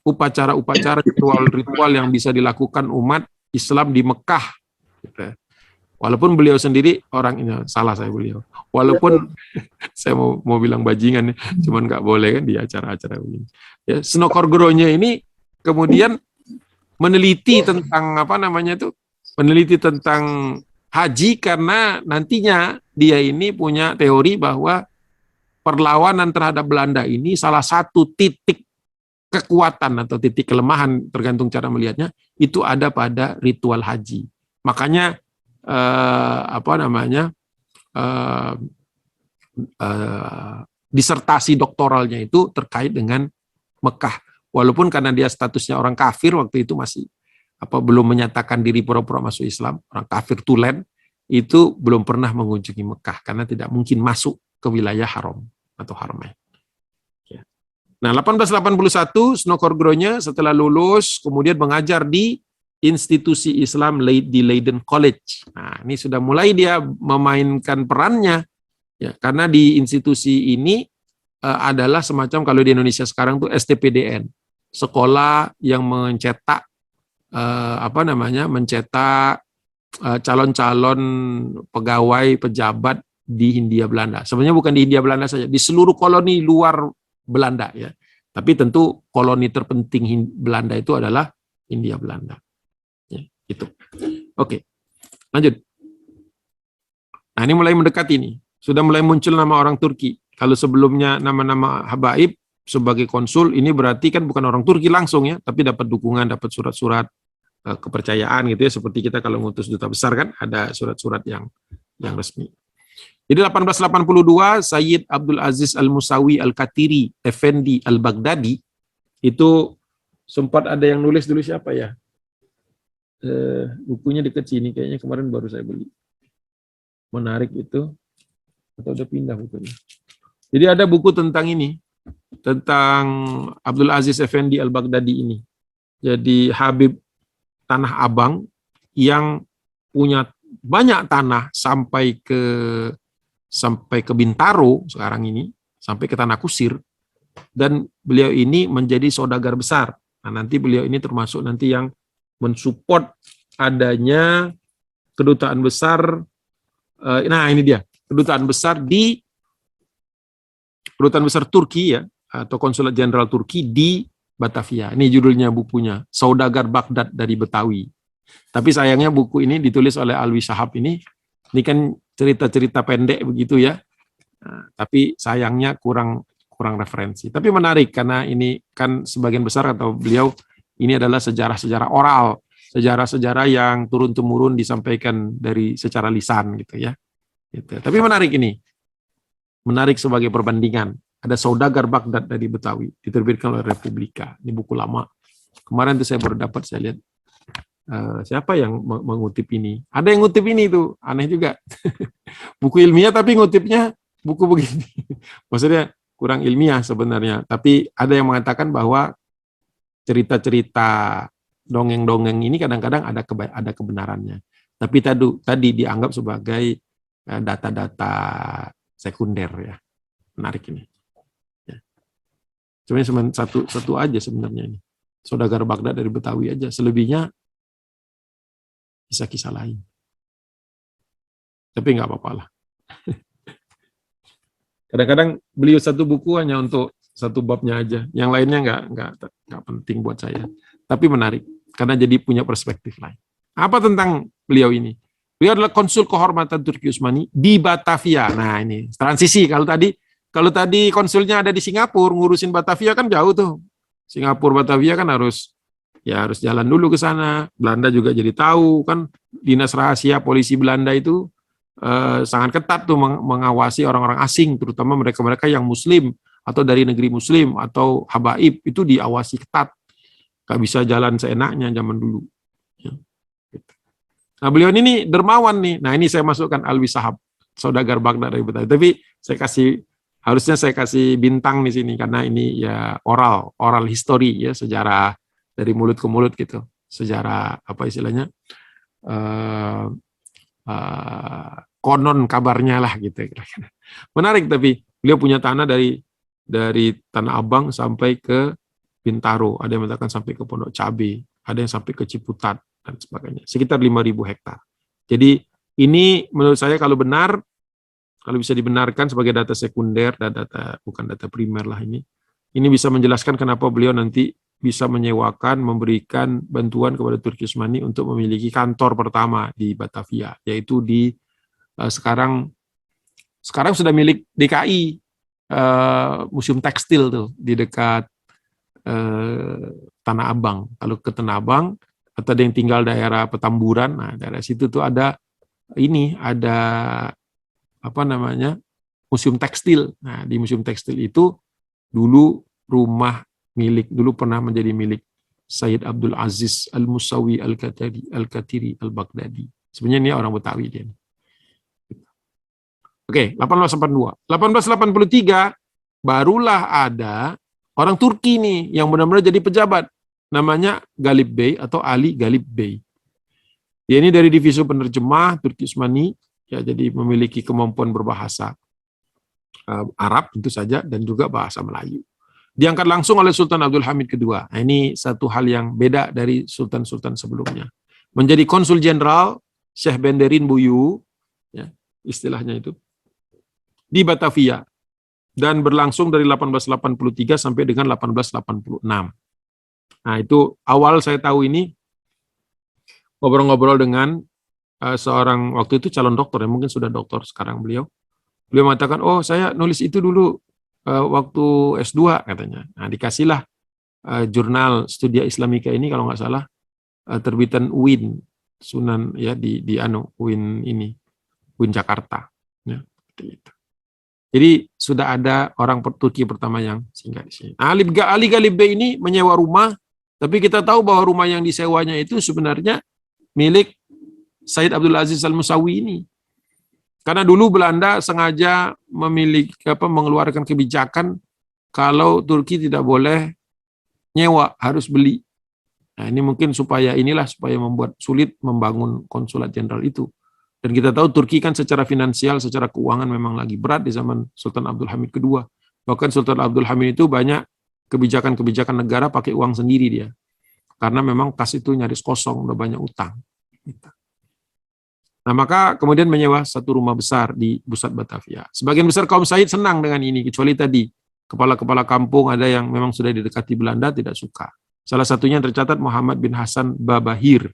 upacara-upacara ritual yang bisa dilakukan umat Islam di Mekah. Gitu. Walaupun beliau sendiri orang ini, salah saya beliau. Walaupun saya mau bilang bajingan, cuman nggak boleh kan di acara-acara begini. Ya, Sunokorgronya ini kemudian meneliti tentang meneliti tentang haji karena nantinya dia ini punya teori bahwa perlawanan terhadap Belanda ini salah satu titik kekuatan atau titik kelemahan tergantung cara melihatnya itu ada pada ritual haji. Makanya disertasi doktoralnya itu terkait dengan Mekah. Walaupun karena dia statusnya orang kafir waktu itu masih belum menyatakan diri pura-pura masuk Islam, orang kafir tulen, itu belum pernah mengunjungi Mekah karena tidak mungkin masuk ke wilayah haram atau haramain. Ya. Nah, 1881 Sunokorgronya setelah lulus kemudian mengajar di institusi Islam di Leiden College. Nah, ini sudah mulai dia memainkan perannya, ya, karena di institusi ini adalah semacam kalau di Indonesia sekarang tuh STPDN, sekolah yang mencetak mencetak calon-calon pegawai pejabat di Hindia Belanda. Sebenarnya bukan di Hindia Belanda saja, di seluruh koloni luar Belanda, ya. Tapi tentu koloni terpenting Belanda itu adalah Hindia Belanda. Ya, itu. Oke. Lanjut. Nah, ini mulai mendekati ini. Sudah mulai muncul nama orang Turki. Kalau sebelumnya nama-nama habaib sebagai konsul, ini berarti kan bukan orang Turki langsung, ya, tapi dapat dukungan, dapat surat-surat kepercayaan gitu, ya, seperti kita kalau ngutus duta besar kan ada surat-surat yang resmi. Jadi 1882 Sayyid Abdul Aziz Al-Musawi Al-Katiri Effendi Al-Baghdadi itu sempat ada yang nulis dulu, siapa ya? Bukunya dekat sini kayaknya, kemarin baru saya beli. Menarik itu, atau udah pindah bukunya. Jadi ada buku tentang ini, tentang Abdul Aziz Effendi Al-Baghdadi ini. Jadi Habib Tanah Abang yang punya banyak tanah sampai ke Bintaro sekarang ini, sampai ke Tanah Kusir, dan beliau ini menjadi saudagar besar. Nah, nanti beliau ini termasuk nanti yang mensupport adanya kedutaan besar. Nah, ini dia kedutaan besar Turki, ya, atau konsulat jenderal Turki di Batavia. Ini judulnya bukunya, Saudagar Baghdad dari Betawi. Tapi sayangnya buku ini ditulis oleh Alwi Shahab ini kan cerita-cerita pendek begitu, ya. Nah, tapi sayangnya kurang referensi. Tapi menarik karena ini kan sebagian besar atau beliau ini adalah sejarah-sejarah oral, sejarah-sejarah yang turun-temurun disampaikan dari secara lisan gitu, ya. Gitu. Tapi menarik ini. Menarik sebagai perbandingan. Ada Saudagar Baghdad dari Betawi, diterbitkan oleh Republika. Ini buku lama. Kemarin tuh saya baru dapat, saya lihat siapa yang mengutip ini. Ada yang ngutip ini tuh, aneh juga. Buku ilmiah tapi ngutipnya buku begini. Maksudnya kurang ilmiah sebenarnya. Tapi ada yang mengatakan bahwa cerita-cerita dongeng-dongeng ini kadang-kadang ada kebenarannya. Tapi tadi dianggap sebagai data-data sekunder, ya. Menarik ini. Cuma satu aja sebenarnya ini. Saudagar Baghdad dari Betawi aja. Selebihnya kisah-kisah lain. Tapi nggak apa-apa lah. Kadang-kadang beliau satu buku hanya untuk satu babnya aja. Yang lainnya nggak penting buat saya. Tapi menarik karena jadi punya perspektif lain. Apa tentang beliau ini? Beliau adalah konsul kehormatan Turki Utsmani di Batavia. Nah, ini transisi. Kalau tadi konsulnya ada di Singapura, ngurusin Batavia kan jauh tuh. Singapura Batavia kan harus jalan dulu ke sana. Belanda juga jadi tahu kan, dinas rahasia polisi Belanda itu sangat ketat tuh mengawasi orang-orang asing, terutama mereka-mereka yang Muslim atau dari negeri Muslim atau habaib, itu diawasi ketat, nggak bisa jalan seenaknya zaman dulu. Ya. Nah, beliau ini dermawan nih. Nah, ini saya masukkan Alwi Sahab, saudagar Baghdad dari Betawi. Tapi harusnya saya kasih bintang di sini karena ini ya oral history ya, sejarah dari mulut ke mulut gitu, sejarah apa istilahnya, konon kabarnya lah gitu. Menarik, tapi beliau punya tanah dari Tanah Abang sampai ke Bintaro, ada yang mengatakan sampai ke Pondok Cabe, ada yang sampai ke Ciputat dan sebagainya, sekitar 5.000 hektar. Jadi ini menurut saya kalau bisa dibenarkan sebagai data sekunder dan bukan data primer lah ini bisa menjelaskan kenapa beliau nanti bisa menyewakan, memberikan bantuan kepada Turki Utsmani untuk memiliki kantor pertama di Batavia, yaitu di sekarang sudah milik DKI, Museum Tekstil tuh di dekat Tanah Abang. Kalau ke Tanah Abang atau ada yang tinggal daerah Petamburan, nah daerah situ tuh ada apa namanya, Museum Tekstil. Nah, di Museum Tekstil itu dulu pernah menjadi milik Sayyid Abdul Aziz Al-Musawi Al-Katiri Al-Baghdadi. Sebenarnya ini orang Betawi dia. Oke, 1882. 1883 barulah ada orang Turki nih yang benar-benar jadi pejabat. Namanya Galip Bey atau Ali Galip Bey. Dia ini dari divisi penerjemah Turki Utsmani, ya, jadi memiliki kemampuan berbahasa Arab tentu saja dan juga bahasa Melayu. Diangkat langsung oleh Sultan Abdul Hamid II. Nah, ini satu hal yang beda dari sultan-sultan sebelumnya. Menjadi konsul jenderal Syekh Benderin Buyu, ya, istilahnya itu, di Batavia, dan berlangsung dari 1883 sampai dengan 1886. Nah, itu awal saya tahu ini ngobrol-ngobrol dengan seorang waktu itu calon dokter, ya mungkin sudah dokter sekarang beliau mengatakan, oh saya nulis itu dulu waktu S2 katanya. Nah, dikasihlah jurnal Studia Islamika ini kalau nggak salah terbitan UIN Sunan ya di UIN Jakarta, ya, gitu. Jadi sudah ada orang Turki pertama yang singgah di sini. Ali Galib Bey ini menyewa rumah, tapi kita tahu bahwa rumah yang disewanya itu sebenarnya milik Sayyid Abdul Aziz Al-Musawi ini. Karena dulu Belanda sengaja mengeluarkan kebijakan kalau Turki tidak boleh nyewa, harus beli. Nah, ini mungkin supaya membuat sulit membangun konsulat jenderal itu. Dan kita tahu Turki kan secara finansial, secara keuangan memang lagi berat di zaman Sultan Abdul Hamid II. Bahkan Sultan Abdul Hamid itu banyak kebijakan-kebijakan negara pakai uang sendiri dia. Karena memang kas itu nyaris kosong, udah banyak utang. Nah, maka kemudian menyewa satu rumah besar di pusat Batavia. Sebagian besar kaum Said senang dengan ini, kecuali tadi kepala-kepala kampung ada yang memang sudah didekati Belanda tidak suka. Salah satunya tercatat Muhammad bin Hasan Babahir.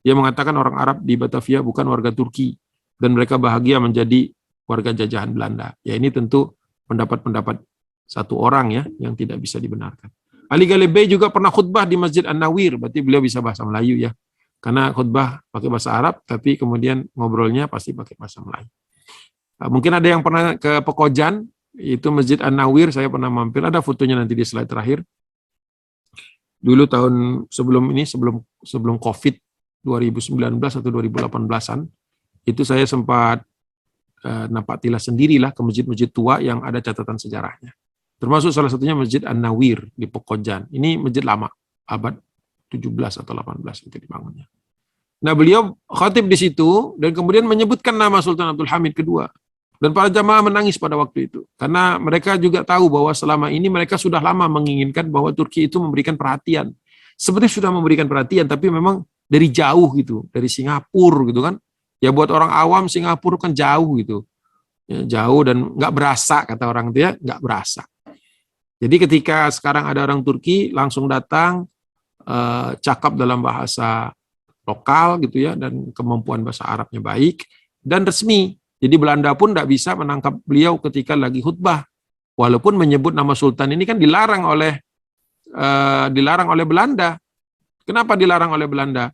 Dia mengatakan orang Arab di Batavia bukan warga Turki dan mereka bahagia menjadi warga jajahan Belanda. Ya, ini tentu pendapat-pendapat satu orang ya yang tidak bisa dibenarkan. Ali Galib Bey juga pernah khutbah di Masjid An-Nawir, berarti beliau bisa bahasa Melayu ya. Karena khutbah pakai bahasa Arab, tapi kemudian ngobrolnya pasti pakai bahasa Melayu. Mungkin ada yang pernah ke Pekojan, itu Masjid An-Nawir, saya pernah mampir, ada fotonya nanti di slide terakhir. Dulu tahun sebelum COVID 2019 atau 2018-an, itu saya sempat napaktilah sendirilah ke masjid-masjid tua yang ada catatan sejarahnya. Termasuk salah satunya Masjid An-Nawir di Pekojan. Ini masjid lama, abad 17 atau 18 itu dibangunnya. Nah, beliau khatib di situ dan kemudian menyebutkan nama Sultan Abdul Hamid II. Dan para jamaah menangis pada waktu itu. Karena mereka juga tahu bahwa selama ini mereka sudah lama menginginkan bahwa Turki itu memberikan perhatian. Sebenarnya sudah memberikan perhatian, tapi memang dari jauh gitu, dari Singapura gitu kan. Ya buat orang awam Singapura kan jauh gitu. Ya, jauh dan nggak berasa, kata orang itu ya, nggak berasa. Jadi ketika sekarang ada orang Turki langsung datang, cakap dalam bahasa lokal gitu ya, dan kemampuan bahasa Arabnya baik dan resmi. Jadi Belanda pun tidak bisa menangkap beliau ketika lagi khutbah. Walaupun menyebut nama Sultan ini kan dilarang oleh Belanda. Kenapa dilarang oleh Belanda?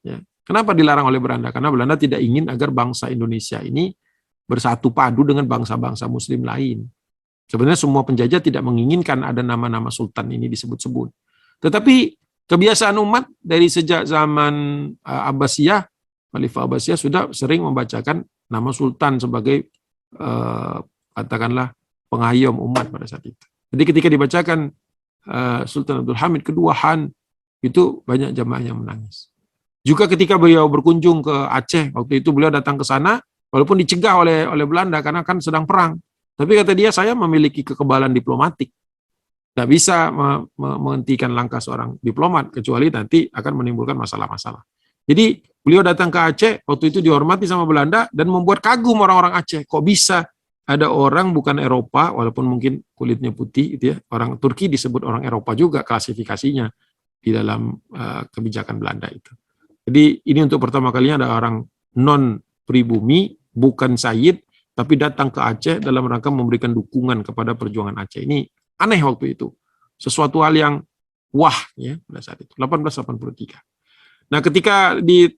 Ya. Kenapa dilarang oleh Belanda? Karena Belanda tidak ingin agar bangsa Indonesia ini bersatu padu dengan bangsa-bangsa Muslim lain. Sebenarnya semua penjajah tidak menginginkan ada nama-nama sultan ini disebut-sebut. Tetapi kebiasaan umat dari sejak zaman Abbasiyah, Khalifah Abbasiyah sudah sering membacakan nama sultan sebagai katakanlah pengayom umat pada saat itu. Jadi ketika dibacakan Sultan Abdul Hamid kedua Han, itu banyak jamaah yang menangis. Juga ketika beliau berkunjung ke Aceh, waktu itu beliau datang ke sana, walaupun dicegah oleh Belanda karena kan sedang perang. Tapi kata dia, saya memiliki kekebalan diplomatik. Nggak bisa menghentikan langkah seorang diplomat, kecuali nanti akan menimbulkan masalah-masalah. Jadi beliau datang ke Aceh, waktu itu dihormati sama Belanda, dan membuat kagum orang-orang Aceh. Kok bisa ada orang bukan Eropa, walaupun mungkin kulitnya putih, gitu ya, orang Turki disebut orang Eropa juga klasifikasinya di dalam kebijakan Belanda itu. Jadi ini untuk pertama kalinya ada orang non pribumi, bukan Sayyid, tapi datang ke Aceh dalam rangka memberikan dukungan kepada perjuangan Aceh. Ini aneh waktu itu. Sesuatu hal yang wah ya pada saat itu, 1883. Nah, ketika di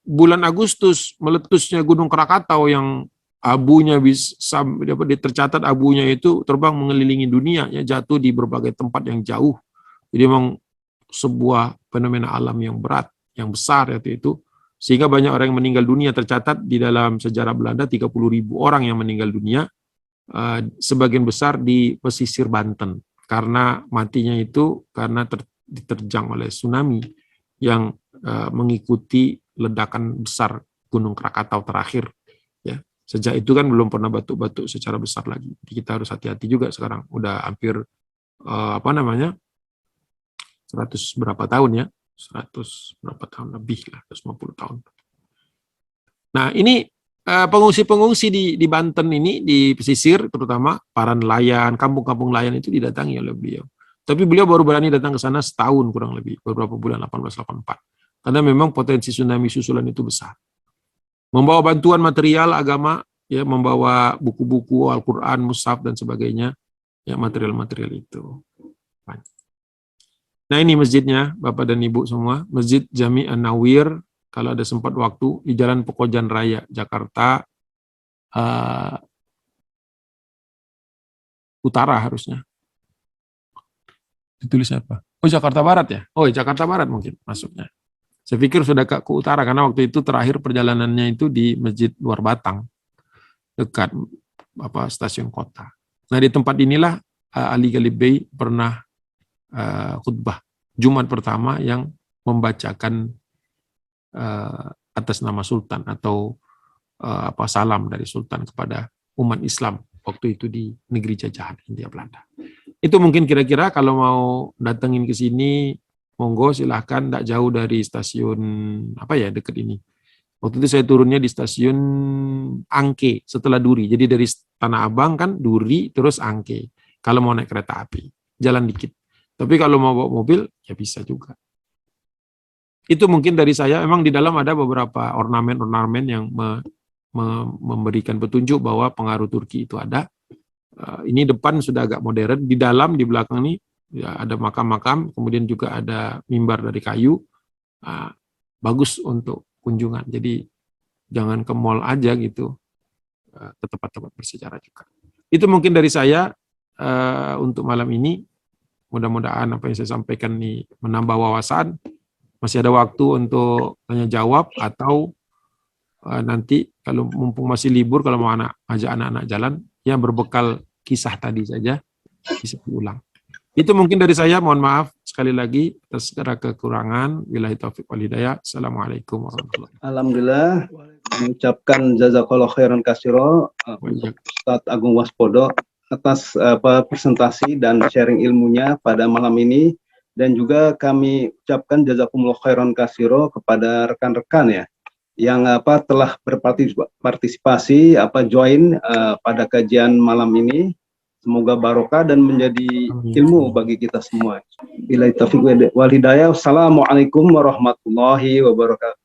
bulan Agustus meletusnya Gunung Krakatau yang abunya bisa tercatat abunya itu terbang mengelilingi dunia, ya, jatuh di berbagai tempat yang jauh. Jadi memang sebuah fenomena alam yang berat, yang besar waktu itu, sehingga banyak orang yang meninggal dunia. Tercatat di dalam sejarah Belanda 30.000 orang yang meninggal dunia, sebagian besar di pesisir Banten, karena matinya itu karena diterjang oleh tsunami yang mengikuti ledakan besar Gunung Krakatau terakhir. Ya, sejak itu kan belum pernah batuk-batuk secara besar lagi. Jadi kita harus hati-hati juga sekarang. Udah hampir 100 berapa tahun ya? 100 berapa tahun lebih lah, 150 tahun. Nah, ini pengungsi-pengungsi di Banten ini, di pesisir terutama, para nelayan, kampung-kampung nelayan itu didatangi oleh beliau. Tapi beliau baru berani datang ke sana setahun kurang lebih, beberapa bulan, 1884. Karena memang potensi tsunami susulan itu besar. Membawa bantuan material agama, ya, membawa buku-buku Al-Quran, mushaf dan sebagainya, ya, material-material itu. Nah, ini masjidnya, Bapak dan Ibu semua, Masjid Jami An-Nawir. Kalau ada sempat waktu, di Jalan Pekojan Raya, Jakarta Utara harusnya. Ditulis apa? Oh, Jakarta Barat ya? Oh, Jakarta Barat mungkin masuknya. Saya pikir sudah ke utara, karena waktu itu terakhir perjalanannya itu di Masjid Luar Batang, dekat stasiun kota. Nah, di tempat inilah Ali Ghalib Bey pernah khutbah Jumat pertama yang membacakan atas nama Sultan atau salam dari Sultan kepada umat Islam waktu itu di negeri jajahan Hindia Belanda. Itu mungkin kira-kira kalau mau datengin ke sini, monggo silahkan, tidak jauh dari stasiun dekat ini. Waktu itu saya turunnya di stasiun Angke setelah Duri. Jadi dari Tanah Abang kan Duri terus Angke. Kalau mau naik kereta api, jalan dikit. Tapi kalau mau bawa mobil, ya bisa juga. Itu mungkin dari saya. Memang di dalam ada beberapa ornamen-ornamen yang memberikan petunjuk bahwa pengaruh Turki itu ada. Ini depan sudah agak modern. Di dalam, di belakang ini ya, ada makam-makam, kemudian juga ada mimbar dari kayu. Bagus untuk kunjungan. Jadi jangan ke mall aja gitu. Ke tempat-tempat bersejarah juga. Itu mungkin dari saya untuk malam ini. Mudah-mudahan apa yang saya sampaikan ini menambah wawasan. Masih ada waktu untuk tanya jawab, atau nanti kalau mumpung masih libur, kalau mau ajak anak-anak jalan, ya berbekal kisah tadi saja bisa diulang. Itu mungkin dari saya. Mohon maaf sekali lagi atas segala kekurangan. Billahi taufiq wal hidayah. Assalamualaikum warahmatullahi wabarakatuh. Alhamdulillah, mengucapkan jazakallahu khairan katsiro Ustadz Agung Waspodo atas presentasi dan sharing ilmunya pada malam ini, dan juga kami ucapkan jazakumullah khairan katsiro kepada rekan-rekan ya yang telah berpartisipasi join pada kajian malam ini. Semoga barokah dan menjadi ilmu bagi kita semua. Billahi taufiq wal hidayah. Wassalamualaikum warahmatullahi wabarakatuh.